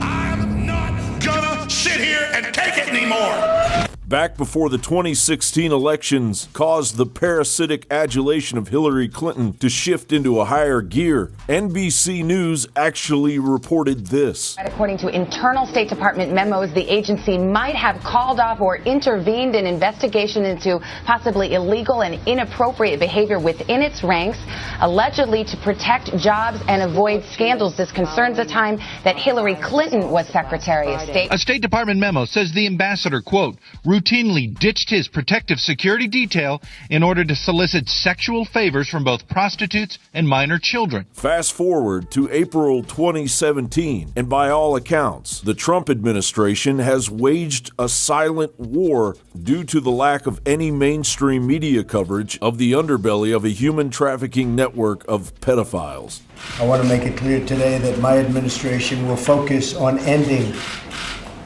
I'm not gonna sit here and take it anymore. Back before the 2016 elections caused the parasitic adulation of Hillary Clinton to shift into a higher gear, NBC News actually reported this. According to internal State Department memos, the agency might have called off or intervened in investigation into possibly illegal and inappropriate behavior within its ranks, allegedly to protect jobs and avoid scandals. This concerns the time that Hillary Clinton was Secretary of State. A State Department memo says the ambassador, quote, routinely ditched his protective security detail in order to solicit sexual favors from both prostitutes and minor children. Fast forward to April 2017, and by all accounts, the Trump administration has waged a silent war due to the lack of any mainstream media coverage of the underbelly of a human trafficking network of pedophiles. I want to make it clear today that my administration will focus on ending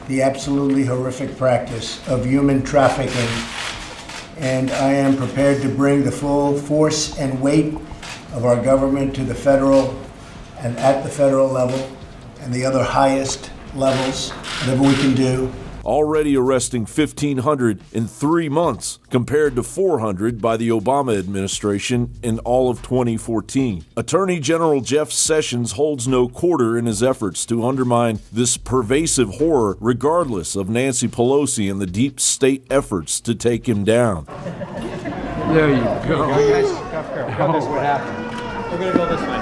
the absolutely horrific practice of human trafficking, and I am prepared to bring the full force and weight of our government to the federal and at the federal level and the other highest levels, whatever we can do. Already arresting 1,500 in 3 months, compared to 400 by the Obama administration in all of 2014. Attorney General Jeff Sessions holds no quarter in his efforts to undermine this pervasive horror, regardless of Nancy Pelosi and the deep state efforts to take him down. There you go. Guys, this what happened. We're going to go this way.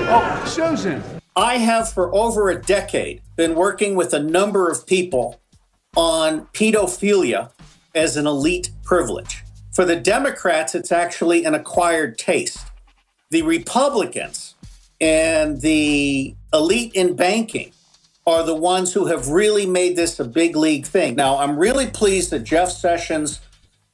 Oh, Susan. I have for over a decade been working with a number of people on pedophilia as an elite privilege. For the Democrats, it's actually an acquired taste. The Republicans and the elite in banking are the ones who have really made this a big league thing. Now, I'm really pleased that Jeff Sessions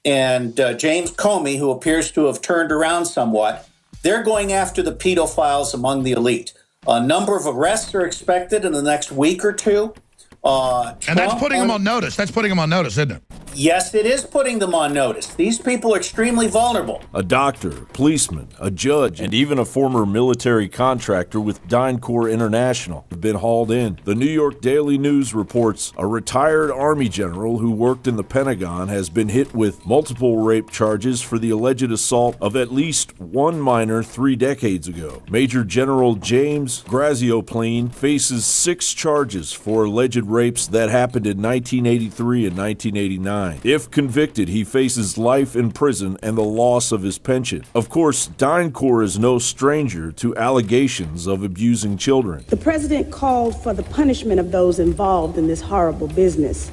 and James Comey, who appears to have turned around somewhat, they're going after the pedophiles among the elite. A number of arrests are expected in the next week or two. And that's putting them on notice. That's putting them on notice, isn't it? Yes, it is putting them on notice. These people are extremely vulnerable. A doctor, policeman, a judge, and even a former military contractor with DynCorp International have been hauled in. The New York Daily News reports a retired Army general who worked in the Pentagon has been hit with multiple rape charges for the alleged assault of at least one minor 3 decades ago. Major General James Grazioplane faces 6 charges for alleged rapes that happened in 1983 and 1989. If convicted, he faces life in prison and the loss of his pension. Of course, DynCorp is no stranger to allegations of abusing children. The president called for the punishment of those involved in this horrible business.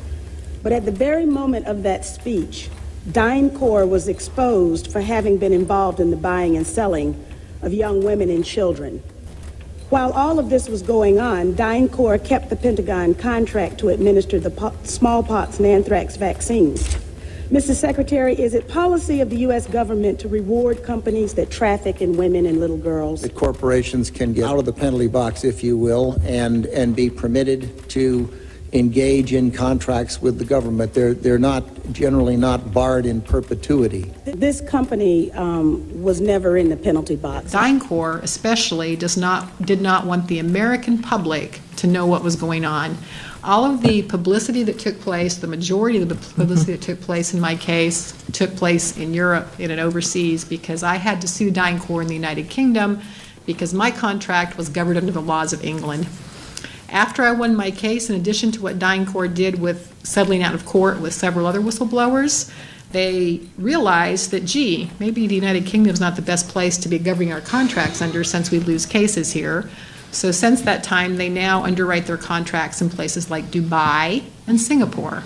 But at the very moment of that speech, DynCorp was exposed for having been involved in the buying and selling of young women and children. While all of this was going on, DynCorp kept the Pentagon contract to administer the smallpox and anthrax vaccines. Mr. Secretary, is it policy of the U.S. government to reward companies that traffic in women and little girls? That corporations can get out of the penalty box, if you will, and be permitted to engage in contracts with the government. They're not generally not barred in perpetuity. This company was never in the penalty box. DynCorp especially did not want the American public to know what was going on. All of the publicity that took place, the majority of the publicity that took place in my case, took place in Europe and overseas, because I had to sue DynCorp in the United Kingdom because my contract was governed under the laws of England. After I won my case, in addition to what DynCorp did with settling out of court with several other whistleblowers, they realized that, gee, maybe the United Kingdom is not the best place to be governing our contracts under since we lose cases here. So since that time, they now underwrite their contracts in places like Dubai and Singapore.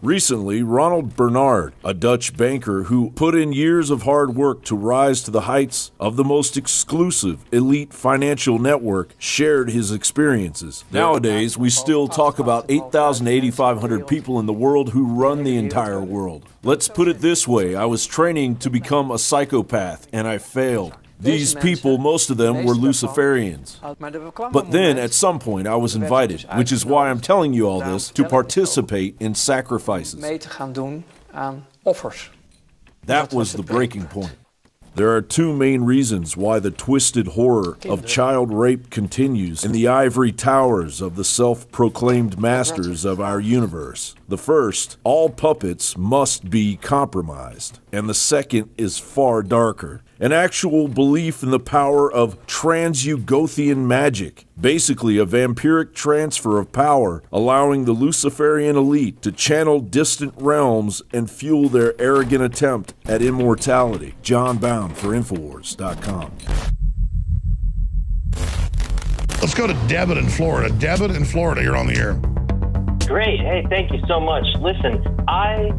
Recently, Ronald Bernard, a Dutch banker who put in years of hard work to rise to the heights of the most exclusive elite financial network, shared his experiences. Nowadays, we still talk about 8,000 to 8,500 people in the world who run the entire world. Let's put it this way, I was training to become a psychopath, and I failed. These people, most of them, were Luciferians. But then, at some point, I was invited, which is why I'm telling you all this, to participate in sacrifices. That was the breaking point. There are two main reasons why the twisted horror of child rape continues in the ivory towers of the self-proclaimed masters of our universe. The first, all puppets must be compromised. And the second is far darker. An actual belief in the power of transugothian magic, basically a vampiric transfer of power, allowing the Luciferian elite to channel distant realms and fuel their arrogant attempt at immortality. John Bound for Infowars.com. Let's go to Debit in Florida. Debit in Florida, you're on the air. Great. Hey, thank you so much. Listen, I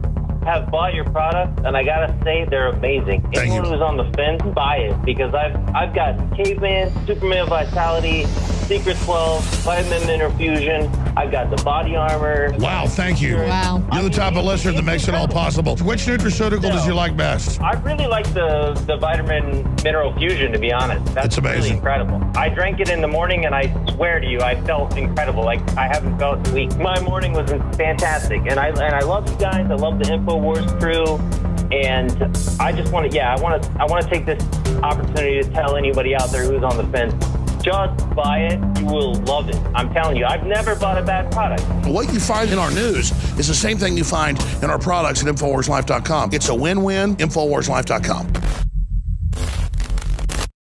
have bought your product, and I gotta say they're amazing. Anyone who's on the fence, buy it, because I've got Caveman, Superman Vitality, Secret 12, Vitamin Infusion. I've got the body armor. Wow, thank you. Wow. You're the type of listener that makes it all possible. Which nutraceutical does you like best? I really like the Vitamin Mineral Fusion, to be honest. That's amazing. Really incredible. I drank it in the morning, and I swear to you, I felt incredible. Like I haven't felt in weeks. My morning was fantastic, and I love you guys. I love the InfoWars crew, and I just want to, I want to take this opportunity to tell anybody out there who's on the fence, just buy it. You will love it. I'm telling you, I've never bought a bad product. What you find in our news is the same thing you find in our products at InfoWarsLife.com. It's a win-win. InfoWarsLife.com.